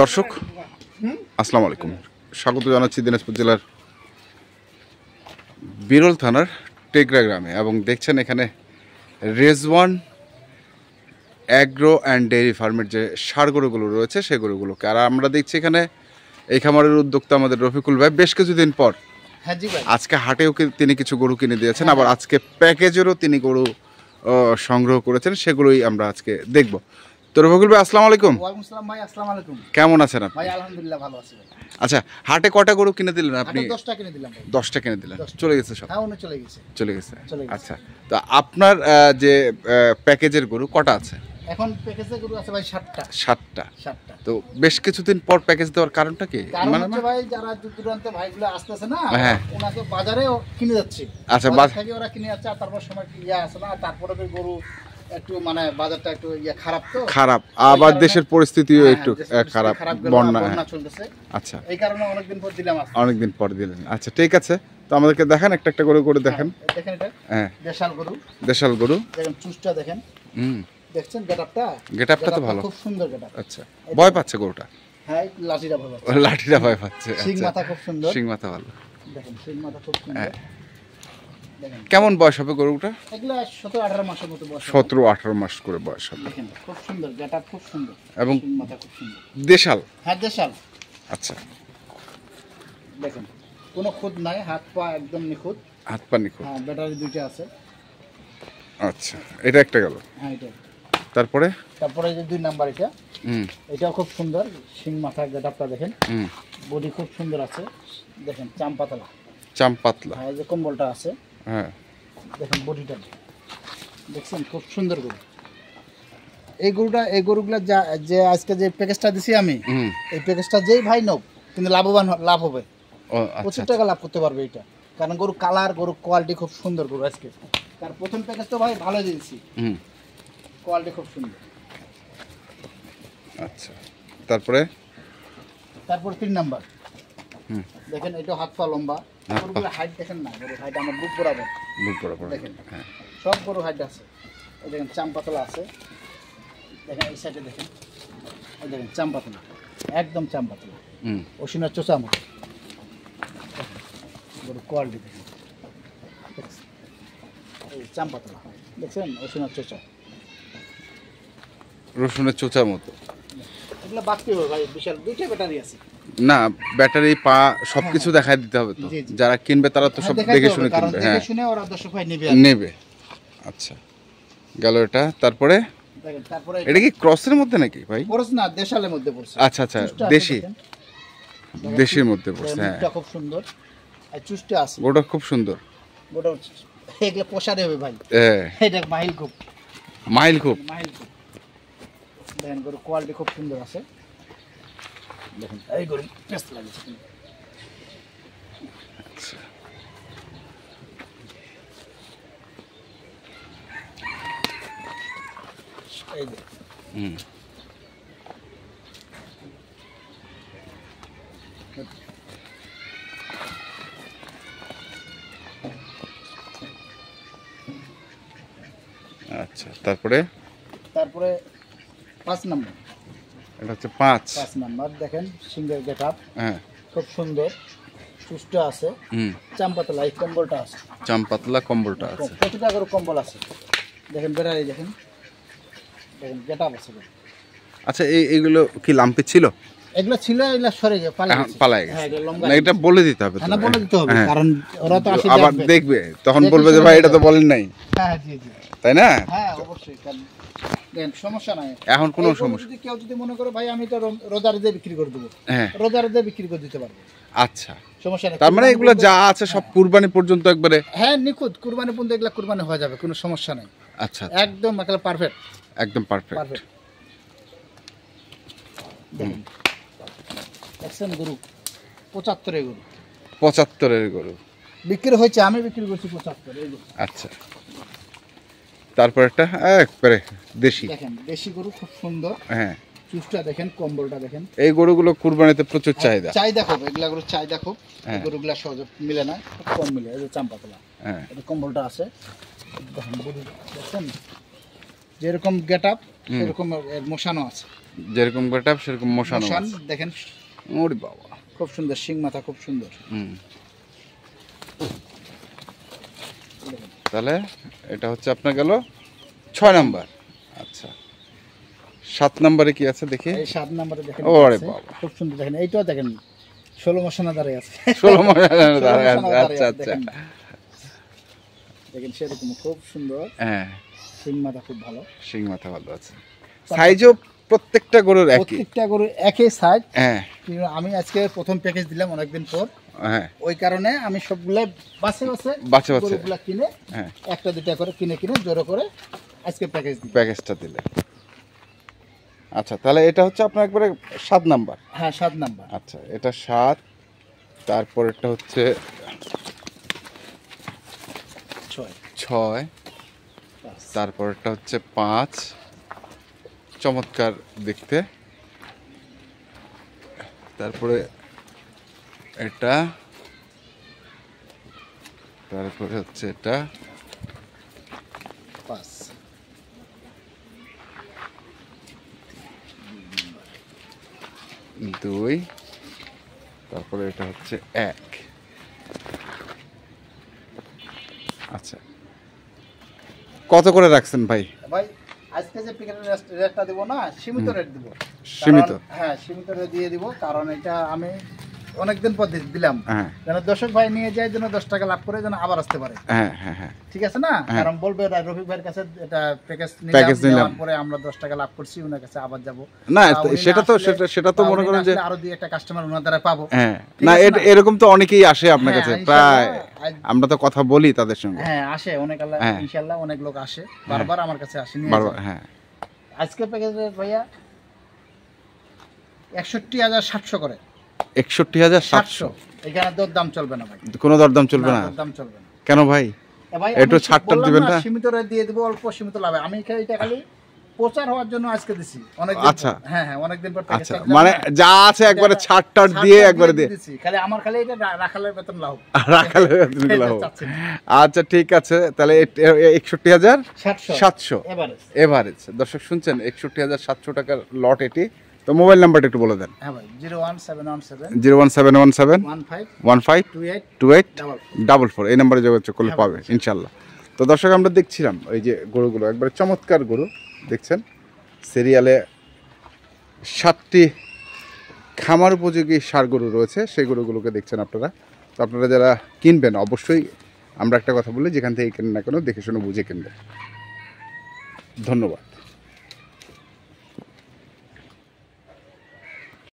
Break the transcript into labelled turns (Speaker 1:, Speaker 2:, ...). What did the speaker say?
Speaker 1: দর্শক আসসালামু আলাইকুম, স্বাগত জানাচ্ছি দিনাজপুর জেলার বিরল থানার টেকরা গ্রামে। এবং দেখছেন এখানে রেজওয়ান অ্যাগ্রো অ্যান্ড ডেয়ারি ফার্মের যে ষাঁড় গরুগুলো রয়েছে সেই গরুগুলোকে। আর আমরা দেখছি এখানে এই খামারের উদ্যোক্তা আমাদের রফিকুল ভাই বেশ কিছুদিন পর আজকে হাটেও তিনি কিছু গরু কিনে দিয়েছেন, আবার আজকে প্যাকেজেরও তিনি গরু সংগ্রহ করেছেন, সেগুলোই আমরা আজকে দেখব। তো রফিকুল ভাই আসসালামু আলাইকুম।
Speaker 2: ওয়ালাইকুম আসসালাম ভাই, আসসালামু আলাইকুম।
Speaker 1: কেমন আছেন আপনি?
Speaker 2: ভাই আলহামদুলিল্লাহ ভালো আছি ভাই।
Speaker 1: আচ্ছা, হাটে কটা গরু কিনে দিলেন আপনি?
Speaker 2: 10টা কিনে দিলাম ভাই।
Speaker 1: 10টা কিনে দিলেন, চলে গেছে সব?
Speaker 2: হ্যাঁ, উনি চলে গেছে।
Speaker 1: চলে গেছে। আচ্ছা, তো আপনার যে প্যাকেজের গরু কটা আছে?
Speaker 2: এখন প্যাকেজে গরু আছে ভাই 7টা।
Speaker 1: 7টা। তো বেশ কিছুদিন পর প্যাকেজ দেওয়ার কারণটা কি?
Speaker 2: কারণ হচ্ছে ভাই যারা দূরান্তে ভাইগুলো আসতেছে না,
Speaker 1: হ্যাঁ,
Speaker 2: ওনাকে বাজারে কিনে যাচ্ছে।
Speaker 1: আচ্ছা, বাজার
Speaker 2: থেকে ওরা কিনে যাচ্ছে, আর তারপর সময় কি আছে না, তারপরে গরু একটু মানে বাজারটা একটু খারাপ, তো খারাপ,
Speaker 1: আবার দেশের পরিস্থিতিও একটু খারাপ, বন্যা
Speaker 2: চলতেছে।
Speaker 1: আচ্ছা,
Speaker 2: এই কারণে অনেকদিন পর দিলাম।
Speaker 1: অনেকদিন পর দিলেন। আচ্ছা, ঠিক আছে, তো আমাদেরকে দেখেন একটা একটা করে করে দেখেন।
Speaker 2: দেখেন এটা দেশাল গরু দেখেন, চুষটা দেখেন। দেখছেন গেটআপটা তো ভালো, খুব সুন্দর গেটআপ।
Speaker 1: আচ্ছা, ভয় পাচ্ছে গরুটা?
Speaker 2: হ্যাঁ, লাঠিটা ভয় পাচ্ছে। সিং মাথা খুব সুন্দর,
Speaker 1: সিং মাথা ভালো,
Speaker 2: দেখেন সিং মাথা খুব সুন্দর। দেখেন
Speaker 1: কেমন বয়স হবে গরুটা?
Speaker 2: এগুলা 17-18 মাসের মতো বয়স,
Speaker 1: 17-18 মাস করে বয়স হবে।
Speaker 2: দেখেন খুব সুন্দর গেটআপ, খুব সুন্দর,
Speaker 1: এবং
Speaker 2: সিং মাথা খুব সুন্দর।
Speaker 1: দেশাল?
Speaker 2: হ্যাঁ, দেশাল।
Speaker 1: আচ্ছা,
Speaker 2: দেখেন কোনো খুদ নাই, হাত পা একদম নিখুঁত।
Speaker 1: হাত পা নিখুঁত।
Speaker 2: হ্যাঁ, ব্যাটারি দুইটা আছে।
Speaker 1: আচ্ছা, এটা একটা গেল।
Speaker 2: হ্যাঁ, এটা।
Speaker 1: তারপরে
Speaker 2: এই যে 2 নাম্বার, এটাও খুব সুন্দর। সিং মাথা গেটআপটা দেখেন, বডি খুব সুন্দর আছে। দেখেন চামপাতলা। হ্যাঁ, এই যে কম্বলটা আছে।
Speaker 1: হ্যাঁ,
Speaker 2: দেখেন বডিটা দেখছেন, খুব সুন্দর গরু। এই গরুগুলা যে আজকে যে প্যাকেজটা দিছি আমি, এই প্যাকেজটা যেই ভাই নোক কিন্তু লাভ হবে। 25 টাকা লাভ করতে পারবে এটা, কারণ গরু কালার, গরু কোয়ালিটি খুব সুন্দর গরু। আজকে তার প্রথম প্যাকেজ তো ভাই ভালো দিয়েছি, কোয়ালিটি খুব সুন্দর।
Speaker 1: আচ্ছা, তারপরে
Speaker 2: 3 নাম্বার, দেখেন এটা হাত পা লম্বা। গরুগুলো হাইট দেখেন না, গরু হাইট আমার বুক বরাবর দেখেন। সব গরু হাইট আছে। এই দেখেন চামপাতলা আছে। দেখেন এই সাইডে দেখেন, এই দেখেন চামপাতলা, একদম চামপাতলা, ওসিনা চোচা মতো গরু। কোয়ালিটি দেখেন, এই চামপাতলা দেখছেন, ওসিনা চোচা,
Speaker 1: রসুনের চোচার মতো।
Speaker 2: এগুলো বাড়তে হবে ভাই, বিশাল 2টা ব্যাটারি আছে।
Speaker 1: না, ব্যাটারি পা সবকিছু দেখাই দিতে হবে তো, যারা কিনবে তারা তো সব দেখে শুনে কিনবে। হ্যাঁ, দেখে শুনে ওরা দর্শক ভাই নেবে। আচ্ছা, গেল এটা। তারপরে এটা কি ক্রসের মধ্যে নাকি ভাই? ক্রস না, দেশালের মধ্যে পড়ছে। আচ্ছা, দেশির মধ্যে পড়ছে। হ্যাঁ, এটা খুব সুন্দর, আর চুষ্টা আছে। গোটা খুব সুন্দর, গোটা এগুলো পোষারে হবে ভাই। এটা মাইল খুব। দেখেন গরু কোয়ালিটি খুব সুন্দর আছে। দেখেন এই গরু টেস্ট লাগছে। আচ্ছা,
Speaker 2: এই যে
Speaker 1: আচ্ছা, তারপরে
Speaker 2: 5 নাম্বার,
Speaker 1: এটা হচ্ছে 5
Speaker 2: নাম্বার। দেখেন সিঙ্গেল গেটআপ,
Speaker 1: হ্যাঁ,
Speaker 2: খুব সুন্দর, চুষ্টা আছে, চামপাতলা, এই কম্বলটা আছে,
Speaker 1: চামপাতলা কম্বলটা আছে।
Speaker 2: প্রতিটা করে কম্বল আছে। দেখেন বেড়াই, দেখেন গেটআপ আছে।
Speaker 1: আচ্ছা, এইগুলো কি লাম্পি ছিল?
Speaker 2: এগুলো ছিল, এগুলো সরে গেছে,
Speaker 1: পালাই গেছে। না, এটা বলে দিতে হবে,
Speaker 2: না বলে দিতে হবে, কারণ ওরা তো আসলে
Speaker 1: আবার দেখবে, তখন বলবে যে ভাই এটা তো বলেন নাই।
Speaker 2: হ্যাঁ, জি,
Speaker 1: তাই না?
Speaker 2: হ্যাঁ, অবশ্যই। দেখেন সমস্যা নাই,
Speaker 1: এখন কোনো সমস্যা।
Speaker 2: যদি কেউ মনে করে ভাই আমি তো রোজারে দিয়ে বিক্রি করে দেবো, রোজারে দিয়ে বিক্রি করে দিতে পারবো।
Speaker 1: আচ্ছা, সমস্যা নাই। তার মানে এগুলো যা আছে সব কুরবানি পর্যন্ত একবারে? হ্যাঁ,
Speaker 2: নিখুঁত কুরবানি পর্যন্ত এগুলো কুরবানি হয়ে যাবে, কোনো সমস্যা নাই।
Speaker 1: আচ্ছা,
Speaker 2: একদম পারফেক্ট,
Speaker 1: একদম পারফেক্ট।
Speaker 2: দেখছেন গরু 75 গরু,
Speaker 1: 75 গরু
Speaker 2: বিক্রি হয়েছে, আমি বিক্রি করছি 75 গরু।
Speaker 1: আচ্ছা, তারপর একটা একবারে দেশি,
Speaker 2: দেখেন দেশি গরু খুব সুন্দর। হ্যাঁ, চুষটা দেখেন, কম্বলটা দেখেন।
Speaker 1: এই গরুগুলো কুরবানিতে প্রচুর চাহিদা
Speaker 2: খুব, এগুলা গরু চাহিদা খুব। এই গরুগুলা সহজে মিলে না, খুব কম মিলে। এই যে চাম্পাতলা, হ্যাঁ, এটা কম্বলটা আছে। দেখেন গরু দেখছেন, যেরকম গেট আপ সেরকম এর মোশানো আছে।
Speaker 1: যেরকম গেটআপ সেরকম মোশানো
Speaker 2: মোশান
Speaker 1: আছে।
Speaker 2: দেখেন,
Speaker 1: ওরে বাবা,
Speaker 2: খুব সুন্দর শিং মাথা, খুব সুন্দর।
Speaker 1: তাহলে এটা হচ্ছে আপনার গেল 6 নাম্বার। আচ্ছা, 7 নাম্বারে কি আছে দেখি।
Speaker 2: এই 7 নম্বরে দেখেন,
Speaker 1: ওরে
Speaker 2: আছে,
Speaker 1: বাবা,
Speaker 2: খুব সুন্দর। দেখেন এইটাও দেখেন 16 মোশানা দাঁড়িয়ে আছে।
Speaker 1: 16 নাম্বার।
Speaker 2: 16 মোশানা দাঁড়িয়ে
Speaker 1: আচ্ছা
Speaker 2: আছে,
Speaker 1: আচ্ছা,
Speaker 2: দেখেন সেরকম খুব সুন্দর।
Speaker 1: হ্যাঁ,
Speaker 2: শিং মাথা খুব ভালো,
Speaker 1: শিং মাথা ভালো আছে। সাইজও প্রত্যেকটা গরুর একই।
Speaker 2: প্রত্যেকটা গরু একই সাইজ।
Speaker 1: হ্যাঁ
Speaker 2: কিন্তু আমি আজকে প্রথম প্যাকেজ দিলাম অনেকদিন পর,
Speaker 1: হ্যাঁ,
Speaker 2: ওই কারণে আমি সবগুলা বাছে
Speaker 1: বাছে
Speaker 2: গরুগুলা কিনে
Speaker 1: হ্যাঁ,
Speaker 2: একটা দুটা করে কিনে জোরে করে আজকে প্যাকেজ দিই।
Speaker 1: প্যাকেজটা দিলে। আচ্ছা, তাহলে এটা হচ্ছে আপনার একবারে 7 নাম্বার।
Speaker 2: হ্যাঁ 7 নাম্বার।
Speaker 1: আচ্ছা, এটা 7, তারপরেরটা হচ্ছে 6, তারপরেরটা হচ্ছে 5, চমৎকার দেখতে। তারপরে এটা, তারপরে হচ্ছে এটা
Speaker 2: 5,
Speaker 1: 2, তারপরে এটা হচ্ছে 1। আচ্ছা, কত করে রাখছেন ভাই?
Speaker 2: ভাই আজকে যে প্যাকেটের রেটটা দেবো না, সীমিত রেট দেবো।
Speaker 1: সীমিত?
Speaker 2: হ্যাঁ সীমিত রেট দিয়ে দিব, কারণ এটা আমি অনেকদিন পর দিলাম,
Speaker 1: হ্যাঁ
Speaker 2: যেন দর্শক ভাই নিয়ে যায়, যেন 10 টাকা লাভ করে যেন আবার আসতে পারে।
Speaker 1: হ্যাঁ হ্যাঁ হ্যাঁ,
Speaker 2: ঠিক আছে না?
Speaker 1: হ্যাঁ।
Speaker 2: কারণ বলবে রফিক ভাইয়ের কাছে এটা প্যাকেজ
Speaker 1: প্যাকেজ নিলাম,
Speaker 2: নেওয়ার পরে আমরা 10 টাকা লাভ করছি, ওনার কাছে আবার যাব
Speaker 1: না।
Speaker 2: উনি
Speaker 1: সেটা তো
Speaker 2: আসলে-
Speaker 1: সেটা তো মনে করেন যে
Speaker 2: আরো দুই একটা কাস্টমার ওনার দ্বারা পাবো।
Speaker 1: হ্যাঁ,
Speaker 2: ঠিক
Speaker 1: না
Speaker 2: আছে না?
Speaker 1: এরকম তো অনেকেই আসে আপনার
Speaker 2: হ্যাঁ,
Speaker 1: কাছে,
Speaker 2: ইনশাআল্লাহ।
Speaker 1: প্রায় আমরা তো কথা বলি তাদের সঙ্গে।
Speaker 2: হ্যাঁ আসে অনেক, আল্লাহ
Speaker 1: হ্যাঁ।
Speaker 2: ইনশাআল্লাহ অনেক লোক আসে, বারবার আমার কাছে আসে নিয়ে
Speaker 1: বারবার,
Speaker 2: যায়।
Speaker 1: হ্যাঁ।
Speaker 2: আজকে প্যাকেজের ভাইয়া 61,700 করে।
Speaker 1: 61,700?
Speaker 2: এখানে দরদাম চলবে না ভাই,
Speaker 1: কোনো দরদাম চলবে না?
Speaker 2: দরদাম চলবে না।
Speaker 1: কেন ভাই?
Speaker 2: ভাই
Speaker 1: একটু ছাড় টাড় দিবেন না?
Speaker 2: সীমিত রেট দিয়ে দেবো, অল্প সীমিত লাভে। আমি এটা খালি প্রচার হওয়ার জন্য আজকে দিছি অনেক।
Speaker 1: আচ্ছা।
Speaker 2: হ্যাঁ হ্যাঁ, অনেকদিন পর
Speaker 1: আচ্ছা, মানে যা আছে একবারে ছাড় টাড় দিয়ে একবারে দিয়ে
Speaker 2: দিছি, খালি আমার খালি এটা রাখালের বেতন লাভ,
Speaker 1: রাখালে দিলাম। আচ্ছা ঠিক আছে, তাহলে 61,700
Speaker 2: এভারেজ।
Speaker 1: এভারেজ। দর্শক শুনছেন, 61,700 টাকার লট এটি। তো মোবাইল নাম্বারটা একটু বলে দেন।
Speaker 2: হ্যাঁ ভাই, 01717
Speaker 1: 01717
Speaker 2: 15
Speaker 1: 15
Speaker 2: 28
Speaker 1: 28
Speaker 2: ডাবল
Speaker 1: 44, এই নাম্বারে যোগাযোগ করলে
Speaker 2: হ্যাঁ,
Speaker 1: পাবে ইনশাল্লাহ। তো দর্শক, আমরা দেখছিলাম ওই যে গরুগুলো, একবারে চমৎকার গরু দেখছেন। সিরিয়ালে 7টি খামার উপযোগী ষাঁড় গরু রয়েছে, সেই গরুগুলোকে দেখছেন আপনারা। তো আপনারা যারা কিনবেন, অবশ্যই আমরা একটা কথা বলি, যেখান থেকে কেনেন না কেন দেখে শুনে বুঝে কিনবেন। ধন্যবাদ।